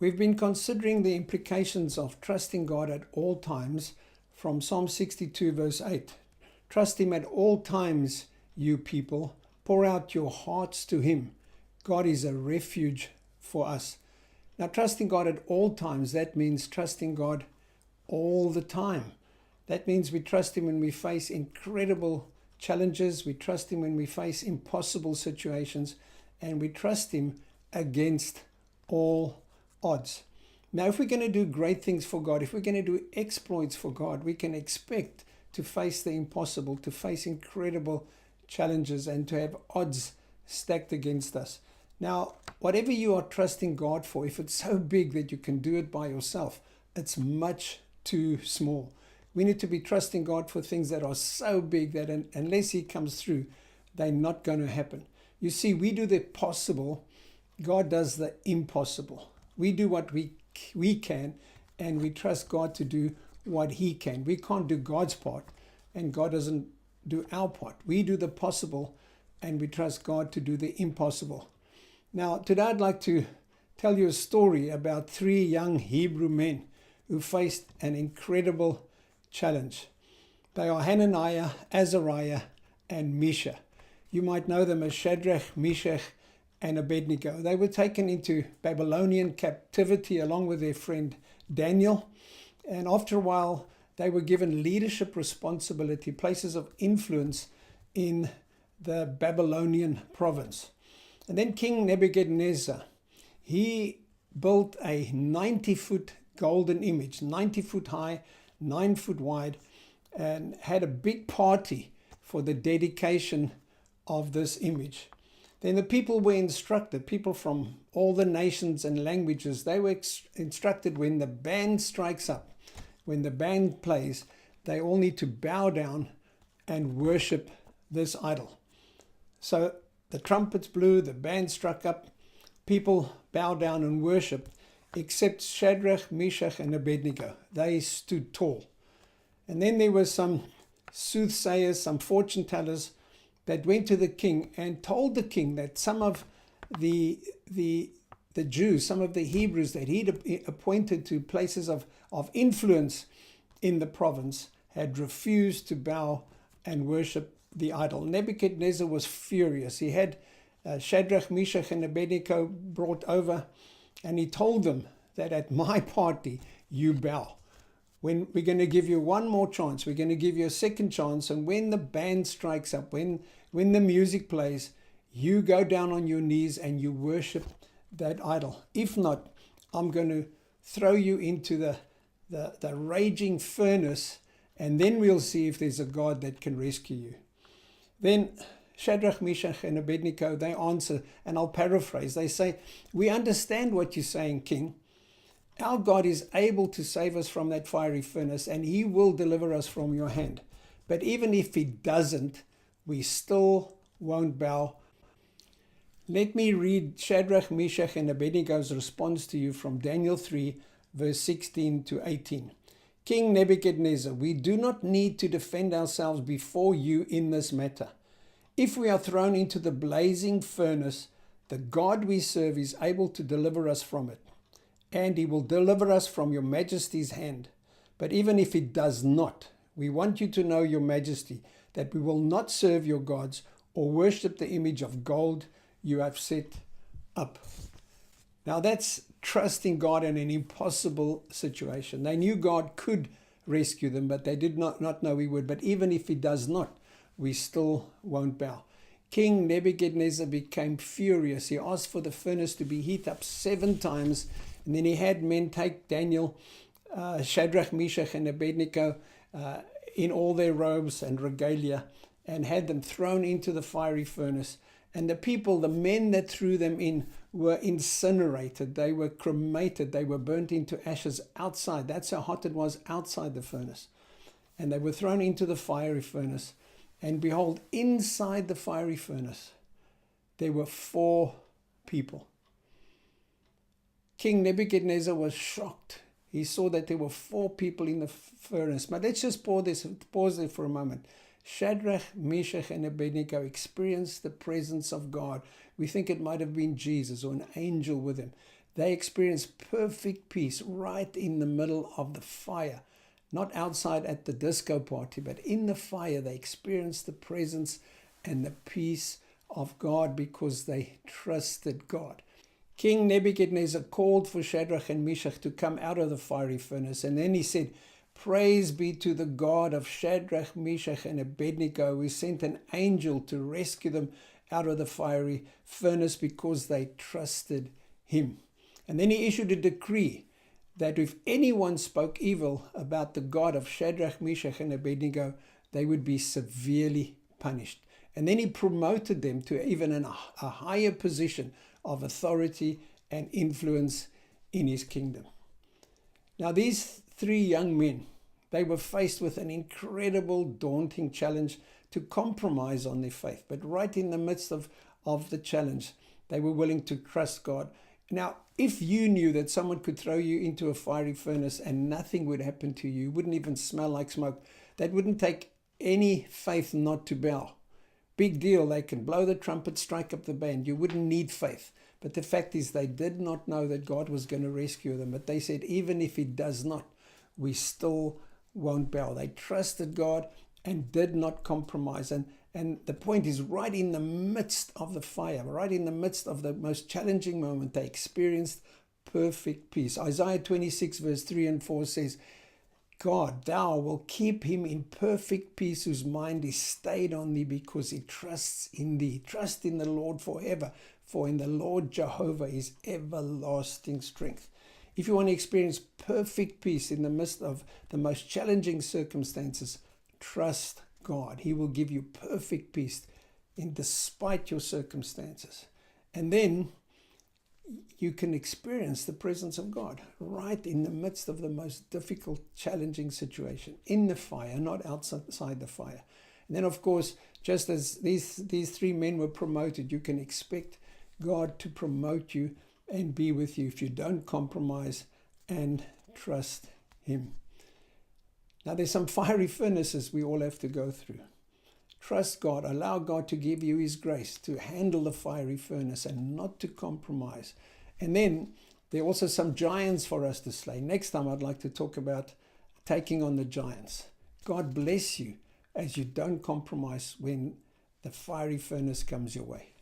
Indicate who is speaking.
Speaker 1: We've been considering the implications of trusting God at all times from Psalm 62 verse 8. Trust Him at all times, you people. Pour out your hearts to Him. God is a refuge for us. Now, trusting God at all times, that means trusting God all the time. That means we trust Him when we face incredible challenges. We trust Him when we face impossible situations. And we trust Him against all odds. Now, if we're going to do great things for God, if we're going to do exploits for God, we can expect to face the impossible, to face incredible challenges, and to have odds stacked against us. Now, whatever you are trusting God for, if it's so big that you can do it by yourself, it's much too small. We need to be trusting God for things that are so big that unless He comes through, they're not going to happen. You see, we do the possible, God does the impossible. We do what we can, and we trust God to do what He can. We can't do God's part, and God doesn't do our part. We do the possible, and we trust God to do the impossible. Now, today I'd like to tell you a story about 3 young Hebrew men who faced an incredible challenge. They are Hananiah, Azariah, and Misha. You might know them as Shadrach, Meshach, and Abednego. They were taken into Babylonian captivity along with their friend Daniel. And after a while, they were given leadership responsibility, places of influence in the Babylonian province. And then King Nebuchadnezzar, he built a 90-foot golden image, 90 foot high, 9 foot wide, and had a big party for the dedication of this image. Then the people were instructed, people from all the nations and languages, they were instructed when the band strikes up, when the band plays, they all need to bow down and worship this idol. So the trumpets blew, the band struck up, people bowed down and worshiped, except Shadrach, Meshach, and Abednego. They stood tall. And then there were some soothsayers, some fortune tellers, that went to the king and told the king that some of the Jews, some of the Hebrews that he'd appointed to places of influence in the province had refused to bow and worship the idol. Nebuchadnezzar was furious. He had Shadrach, Meshach, and Abednego brought over, and he told them that at my party you bow. When we're going to give you one more chance, we're going to give you a second chance, and when the band strikes up, when the music plays, you go down on your knees and you worship that idol. If not, I'm going to throw you into the raging furnace, and then we'll see if there's a God that can rescue you. Then Shadrach, Meshach, and Abednego, they answer, and I'll paraphrase. They say, we understand what you're saying, King. Our God is able to save us from that fiery furnace, and He will deliver us from your hand. But even if He doesn't, we still won't bow. Let me read Shadrach, Meshach, and Abednego's response to you from Daniel 3, verse 16 to 18. King Nebuchadnezzar, we do not need to defend ourselves before you in this matter. If we are thrown into the blazing furnace, the God we serve is able to deliver us from it, and He will deliver us from your majesty's hand. But even if He does not, we want you to know, your majesty, that we will not serve your gods or worship the image of gold you have set up. Now that's trusting God in an impossible situation. They knew God could rescue them, but they did not know He would. But even if He does not, we still won't bow. King Nebuchadnezzar became furious. He asked for the furnace to be heated up 7 times, and then he had men take Daniel, Shadrach, Meshach, and Abednego in all their robes and regalia, and had them thrown into the fiery furnace. And the people, the men that threw them in, were incinerated. They were cremated. They were burnt into ashes outside. That's how hot it was outside the furnace. And they were thrown into the fiery furnace. And behold, inside the fiery furnace, there were 4 people. King Nebuchadnezzar was shocked. He saw that there were 4 people in the furnace. But let's just pause there for a moment. Shadrach, Meshach, and Abednego experienced the presence of God. We think it might have been Jesus or an angel with him. They experienced perfect peace right in the middle of the fire. Not outside at the disco party, but in the fire. They experienced the presence and the peace of God because they trusted God. King Nebuchadnezzar called for Shadrach and Meshach to come out of the fiery furnace. And then he said, "Praise be to the God of Shadrach, Meshach, and Abednego, who sent an angel to rescue them out of the fiery furnace because they trusted him." And then he issued a decree that if anyone spoke evil about the God of Shadrach, Meshach, and Abednego, they would be severely punished. And then he promoted them to even a higher position of authority and influence in his kingdom. Now, these three young men, they were faced with an incredible, daunting challenge to compromise on their faith. But right in the midst of the challenge, they were willing to trust God. Now, if you knew that someone could throw you into a fiery furnace and nothing would happen to you, wouldn't even smell like smoke, that wouldn't take any faith not to bow. Big deal. They can blow the trumpet, strike up the band. You wouldn't need faith. But the fact is, they did not know that God was going to rescue them. But they said, even if he does not, we still won't bow. They trusted God and did not compromise. And the point is, right in the midst of the fire, right in the midst of the most challenging moment, they experienced perfect peace. Isaiah 26 verse 3 and 4 says, "God, thou will keep him in perfect peace whose mind is stayed on thee because he trusts in thee. Trust in the Lord forever, for in the Lord Jehovah is everlasting strength." If you want to experience perfect peace in the midst of the most challenging circumstances, trust God. He will give you perfect peace despite your circumstances. And then you can experience the presence of God right in the midst of the most difficult, challenging situation, in the fire, not outside the fire. And then, of course, just as these three men were promoted, you can expect God to promote you and be with you if you don't compromise and trust him. Now, there's some fiery furnaces we all have to go through. Trust God. Allow God to give you his grace to handle the fiery furnace and not to compromise. And then there are also some giants for us to slay. Next time I'd like to talk about taking on the giants. God bless you as you don't compromise when the fiery furnace comes your way.